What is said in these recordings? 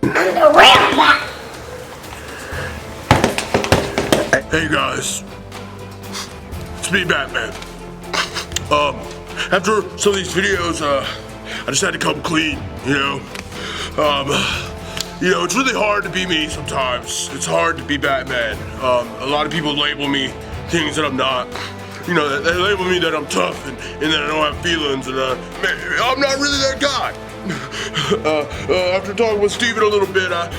Hey guys, it's me, Batman. After some of these videos, I just had to come clean, you know? It's really hard to be me sometimes. It's hard to be Batman. A lot of people label me things that I'm not. You know, they label me that I'm tough and that I don't have feelings, and I'm not really that guy. After talking with Steven a little bit, I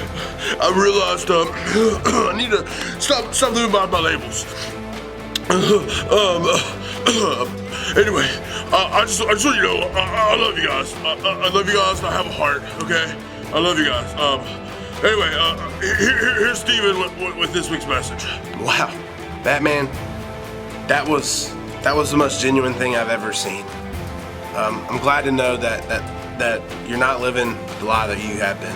realized I need to stop living by my labels. Anyway, I just want you to know, I love you guys. I love you guys, and I have a heart, okay? I love you guys. Anyway, here's Steven with this week's message. Wow, Batman, that was the most genuine thing I've ever seen. I'm glad to know that you're not living the lie that you have been.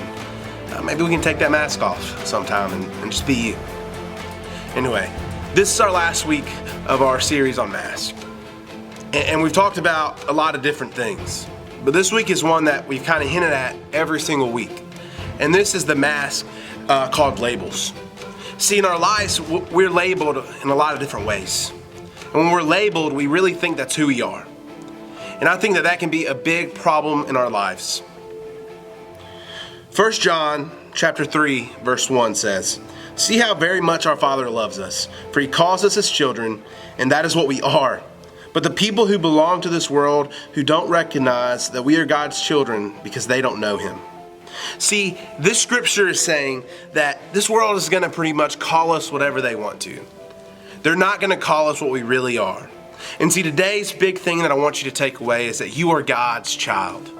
Maybe we can take that mask off sometime and just be you. Anyway, this is our last week of our series on masks. And we've talked about a lot of different things. But this week is one that we've kind of hinted at every single week. And this is the mask called labels. See, in our lives, we're labeled in a lot of different ways. And when we're labeled, we really think that's who we are. And I think that can be a big problem in our lives. 1 John chapter 3, verse 1 says, "See how very much our Father loves us, for he calls us his children, and that is what we are. But the people who belong to this world who don't recognize that we are God's children because they don't know him." See, this scripture is saying that this world is going to pretty much call us whatever they want to. They're not going to call us what we really are. And see, today's big thing that I want you to take away is that you are God's child.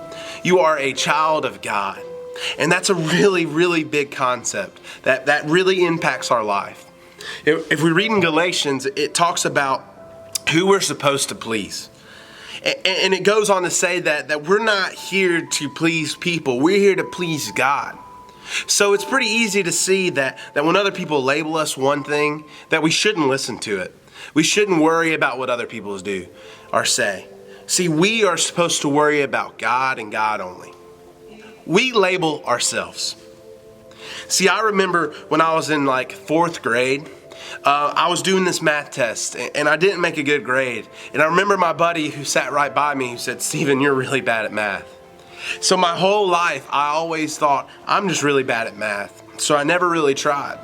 You are a child of God. And that's a really, really big concept that really impacts our life. If we read in Galatians, it talks about who we're supposed to please. And it goes on to say that we're not here to please people. We're here to please God. So it's pretty easy to see that when other people label us one thing, that we shouldn't listen to it. We shouldn't worry about what other people do or say. See, we are supposed to worry about God and God only. We label ourselves. See, I remember when I was in like 4th grade, I was doing this math test and I didn't make a good grade. And I remember my buddy who sat right by me who said, "Steven, you're really bad at math." So my whole life, I always thought, I'm just really bad at math. So I never really tried.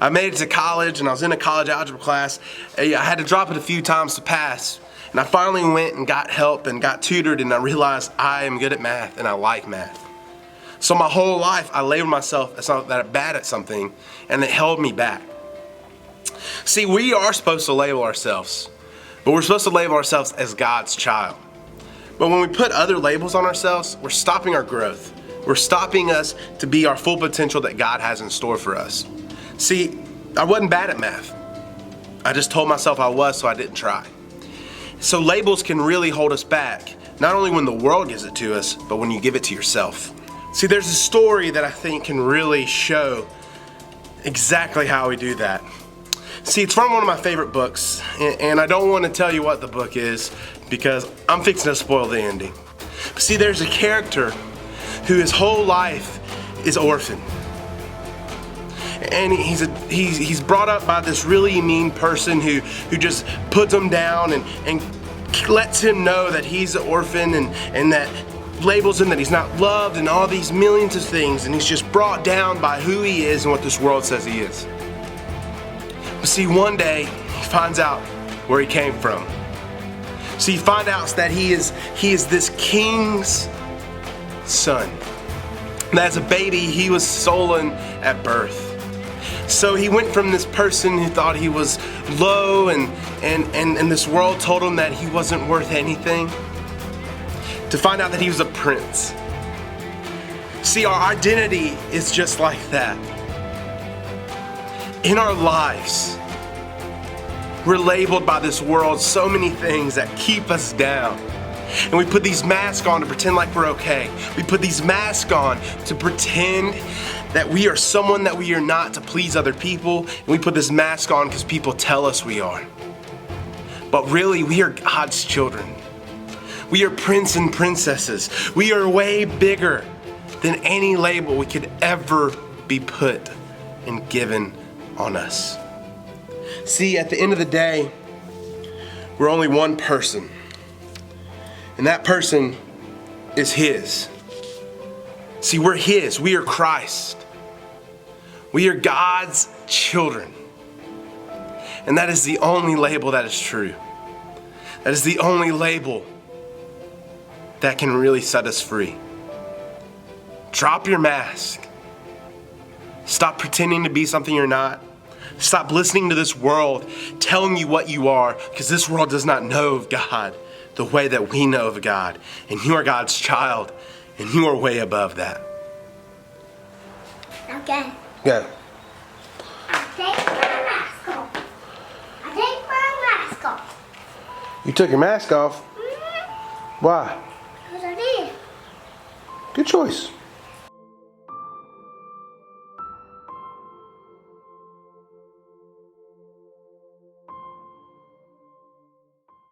I made it to college and I was in a college algebra class. I had to drop it a few times to pass. And I finally went and got help and got tutored, and I realized I am good at math and I like math. So my whole life, I labeled myself as not that bad at something, and it held me back. See, we are supposed to label ourselves, but we're supposed to label ourselves as God's child. But when we put other labels on ourselves, we're stopping our growth. We're stopping us to be our full potential that God has in store for us. See, I wasn't bad at math. I just told myself I was, so I didn't try. So labels can really hold us back, not only when the world gives it to us, but when you give it to yourself. See, there's a story that I think can really show exactly how we do that. See, it's from one of my favorite books, and I don't want to tell you what the book is because I'm fixing to spoil the ending. But see, there's a character who his whole life is orphaned. And he's brought up by this really mean person who just puts him down and lets him know that he's an orphan and that labels him that he's not loved and all these millions of things, and he's just brought down by who he is and what this world says he is. But see, one day he finds out where he came from. See, he finds out that he is this king's son. And as a baby, he was stolen at birth. So he went from this person who thought he was low and this world told him that he wasn't worth anything, to find out that he was a prince. See, our identity is just like that. In our lives, we're labeled by this world so many things that keep us down. And we put these masks on to pretend like we're okay. We put these masks on to pretend that we are someone that we are not, to please other people. And we put this mask on because people tell us we are. But really, we are God's children. We are prince and princesses. We are way bigger than any label we could ever be put and given on us. See, at the end of the day, we're only one person, and that person is His. See, we're His. We are Christ. We are God's children. And that is the only label that is true. That is the only label that can really set us free. Drop your mask. Stop pretending to be something you're not. Stop listening to this world telling you what you are, because this world does not know of God the way that we know of God. And you are God's child, and you are way above that. Okay. Go. I take my mask off. I take my mask off. You took your mask off. Why? Because I did. Good choice.